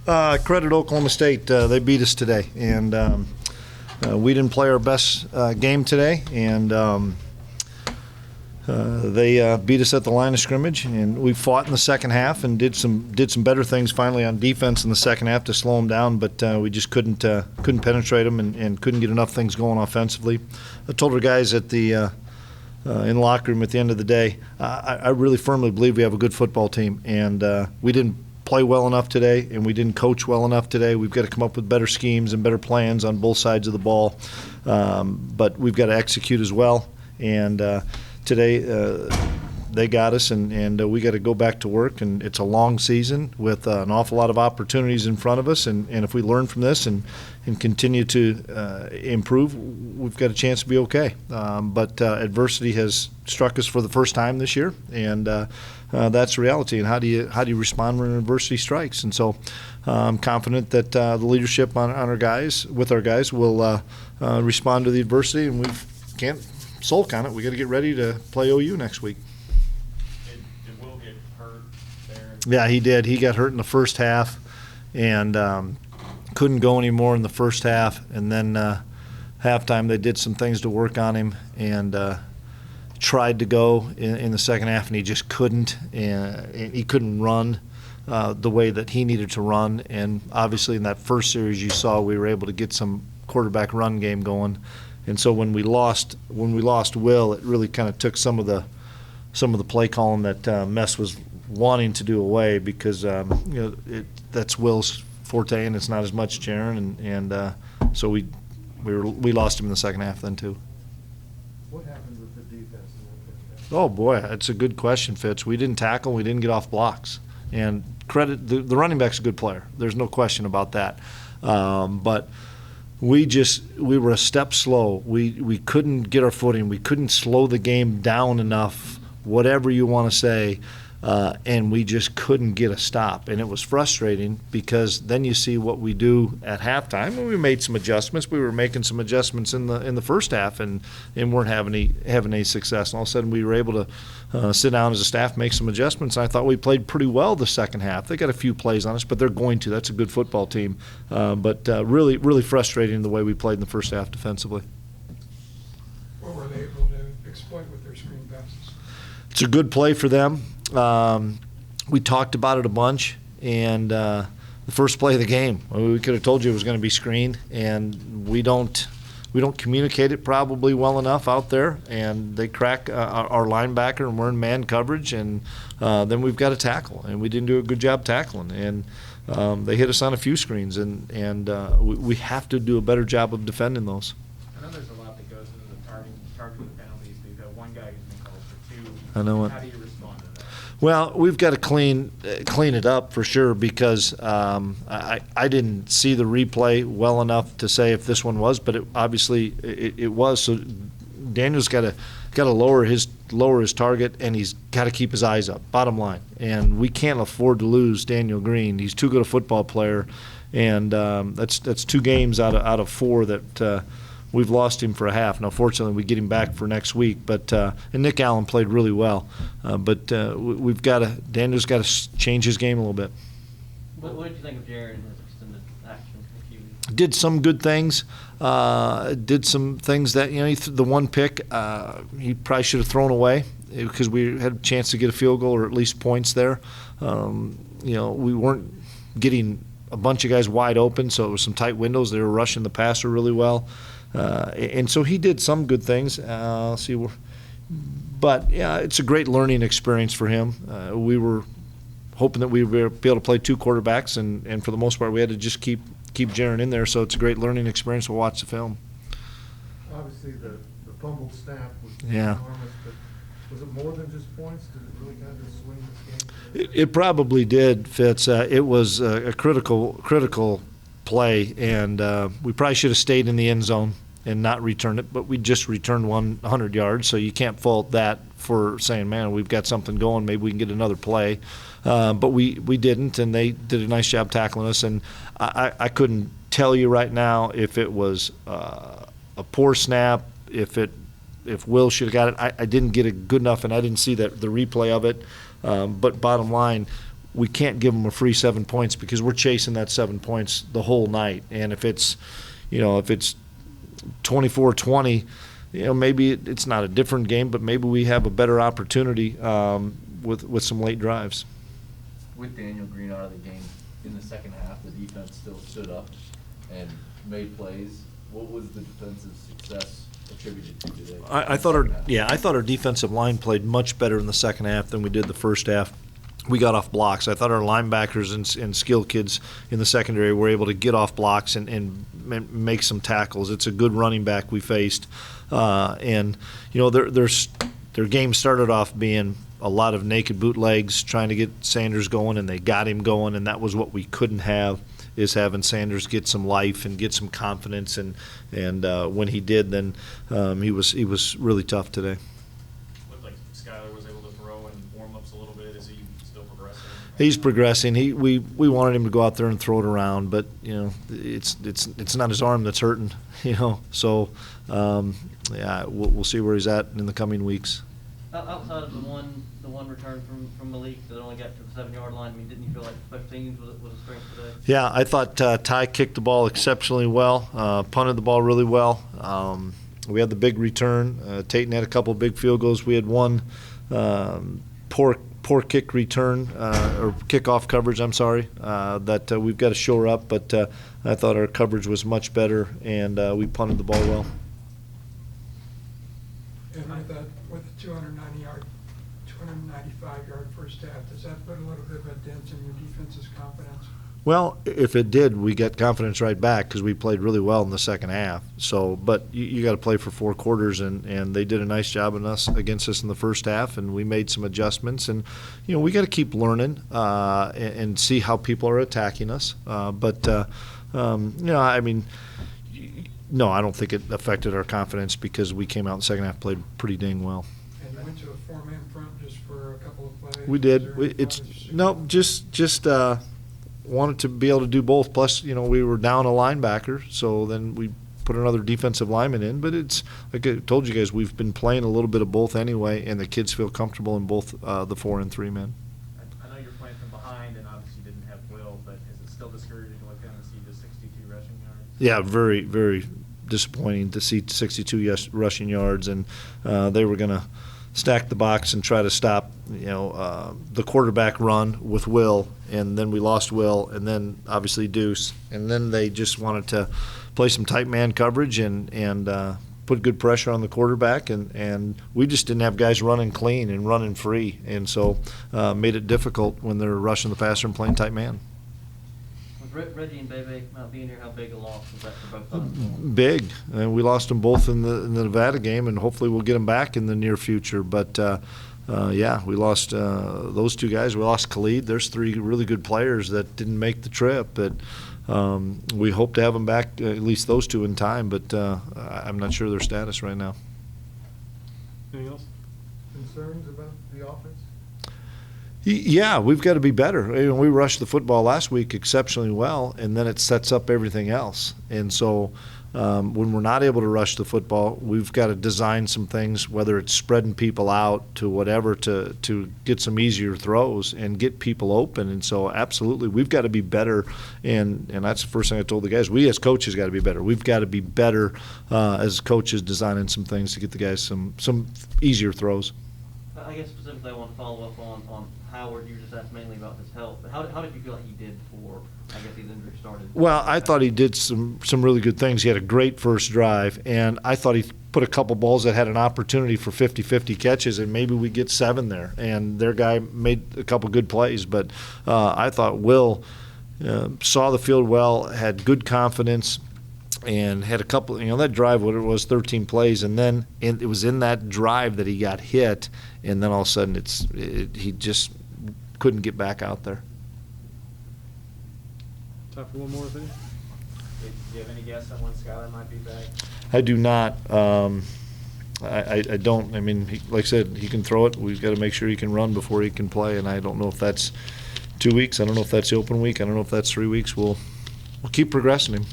Credit Oklahoma State. They beat us today, and we didn't play our best game today, and they beat us at the line of scrimmage. And we fought in the second half and did some better things finally on defense in the second half to slow them down, but we just couldn't penetrate them and couldn't get enough things going offensively. I told our guys at the in the locker room at the end of the day, I really firmly believe we have a good football team, and we didn't play well enough today, and we didn't coach well enough today. We've got to come up with better schemes and better plans on both sides of the ball, but we've got to execute as well. And today they got us, and we got to go back to work. And it's a long season with an awful lot of opportunities in front of us. And if we learn from this and continue to improve, we've got a chance to be okay. But adversity has struck us for the first time this year, and that's reality. And how do you respond when adversity strikes? And so I'm confident that the leadership on our guys will respond to the adversity, and we can't sulk on it. We got to get ready to play OU next week. Did Will get hurt there? Yeah, he did. He got hurt in the first half, and couldn't go anymore in the first half. And then halftime, they did some things to work on him, and tried to go in the second half, and he just couldn't. And he couldn't run the way that he needed to run. And obviously, in that first series, you saw we were able to get some quarterback run game going. And so when we lost Will, it really kind of took some of the play calling that Mess was wanting to do away, because that's Will's forte, and it's not as much Jaron, and so we lost him in the second half then too. What happened with the defense? Oh boy, that's a good question, Fitz. We didn't tackle, we didn't get off blocks, and credit the running back's a good player. There's no question about that, but we were a step slow. We couldn't get our footing. We couldn't slow the game down enough, whatever you want to say, and we just couldn't get a stop. And it was frustrating, because then you see what we do at halftime, and we made some adjustments. We were making some adjustments in the first half, and weren't having any success. And all of a sudden, we were able to sit down as a staff, make some adjustments. And I thought we played pretty well the second half. They got a few plays on us, but they're going to. That's a good football team. But really, really frustrating the way we played in the first half defensively. What were they able to exploit with their screen passes? It's a good play for them. We talked about it a bunch, and the first play of the game, we could have told you it was going to be screened, and we don't communicate it probably well enough out there, and they crack our linebacker, and we're in man coverage, and then we've got to tackle, and we didn't do a good job tackling, and they hit us on a few screens, and we have to do a better job of defending those. I know there's a lot that goes into the targeting penalties. We've got one guy who's been called for two. I know it. How do you respond to that? Well, we've got to clean it up for sure, because I didn't see the replay well enough to say if this one was, but obviously it was. So Daniel's got to lower his target, and he's got to keep his eyes up. Bottom line, and we can't afford to lose Daniel Green. He's too good a football player, and that's 2 games out of 4 that. We've lost him for a half. Now, fortunately, we get him back for next week. But and Nick Allen played really well. But Daniel's got to change his game a little bit. What did you think of Jaron in his extended action? Did some good things. Did some things that the one pick he probably should have thrown away, because we had a chance to get a field goal or at least points there. We weren't getting a bunch of guys wide open, so it was some tight windows. They were rushing the passer really well. And so he did some good things. But yeah, it's a great learning experience for him. We were hoping that we would be able to play 2 quarterbacks, and for the most part, we had to just keep Jaron in there. So it's a great learning experience. We'll watch the film. Obviously, the fumbled snap was Yeah. enormous, but was it more than just points? Did it really kind of swing this game? It probably did, Fitz. It was a critical play, and we probably should have stayed in the end zone and not returned it, but we just returned 100 yards, so you can't fault that for saying, man, we've got something going, maybe we can get another play. But we didn't, and they did a nice job tackling us, and I couldn't tell you right now if it was a poor snap, if Will should have got it. I didn't get it good enough, and I didn't see the replay of it. But bottom line, we can't give them a free 7 points because we're chasing that 7 points the whole night. And if it's 24-20, maybe it's not a different game, but maybe we have a better opportunity with some late drives. With Daniel Green out of the game in the second half, the defense still stood up and made plays. What was the defensive success attributed to today? I thought our defensive line played much better in the second half than we did the first half. We got off blocks. I thought our linebackers and skill kids in the secondary were able to get off blocks and make some tackles. It's a good running back we faced, and their game started off being a lot of naked bootlegs trying to get Sanders going, and they got him going, and that was what we couldn't have, is having Sanders get some life and get some confidence, and when he did, then he was really tough today. Looked like Skyler was able to throw and warm ups a little bit. Is he still progressing? He's progressing. We wanted him to go out there and throw it around, but it's not his arm that's hurting, So we'll see where he's at in the coming weeks. Outside of the one return from Malik that only got to the 7-yard line, I mean, didn't you feel like special teams was a strength today? Yeah, I thought Ty kicked the ball exceptionally well, punted the ball really well. We had the big return. Tayton had a couple of big field goals. We had one poor kick return or kickoff coverage. I'm sorry, that we've got to shore up. But I thought our coverage was much better, and we punted the ball well. And with the 295-yard first half, does that put a little bit of a dent in your defense's confidence? Well, if it did, we got confidence right back because we played really well in the second half. So, but you got to play for 4 quarters, and they did a nice job against us in the first half, and we made some adjustments. And we got to keep learning and see how people are attacking us. No, I don't think it affected our confidence because we came out in the second half, played pretty dang well. And you went to a 4-man front just for a couple of plays? We did. Just wanted to be able to do both. Plus, we were down a linebacker, so then we put another defensive lineman in. But it's like I told you guys, we've been playing a little bit of both anyway, and the kids feel comfortable in both the 4 and 3 men. I know you're playing from behind, and obviously didn't have Will, but is it still discouraging to look down and see just 62 rushing yards? Yeah, very, very disappointing to see 62 rushing yards, and they were going to stack the box and try to stop, the quarterback run with Will, and then we lost Will, and then obviously Deuce, and then they just wanted to play some tight man coverage and put good pressure on the quarterback, and we just didn't have guys running clean and running free, and so made it difficult when they're rushing the passer and playing tight man. With Reggie and Bebe not being here, how big a loss was that for both sides? Big, and we lost them both in the Nevada game, and hopefully we'll get them back in the near future. But we lost those 2 guys. We lost Khalid. There's 3 really good players that didn't make the trip. But we hope to have them back, at least those 2 in time. But I'm not sure their status right now. Anything else? Concerns about the offense? Yeah, we've got to be better. We rushed the football last week exceptionally well, and then it sets up everything else. And so when we're not able to rush the football, we've got to design some things, whether it's spreading people out to whatever, to get some easier throws and get people open. And so absolutely, we've got to be better. And that's the first thing I told the guys. We as coaches got to be better. We've got to be better as coaches designing some things to get the guys some easier throws. I guess specifically I want to follow up on Howard. You were just asked mainly about his health. But how did you feel like he did before, I guess, these injuries started? Well, I thought he did some really good things. He had a great first drive, and I thought he put a couple balls that had an opportunity for 50-50 catches, and maybe we get 7 there. And their guy made a couple good plays. But I thought Will saw the field well, had good confidence, and had a couple, that drive, what it was, 13 plays, and then it was in that drive that he got hit, and then all of a sudden he just couldn't get back out there. Time for one more thing? Do you have any guess on when Skyler might be back? I do not. I don't. I mean, like I said, he can throw it. We've got to make sure he can run before he can play, and I don't know if that's 2 weeks. I don't know if that's the open week. I don't know if that's 3 weeks. We'll keep progressing him.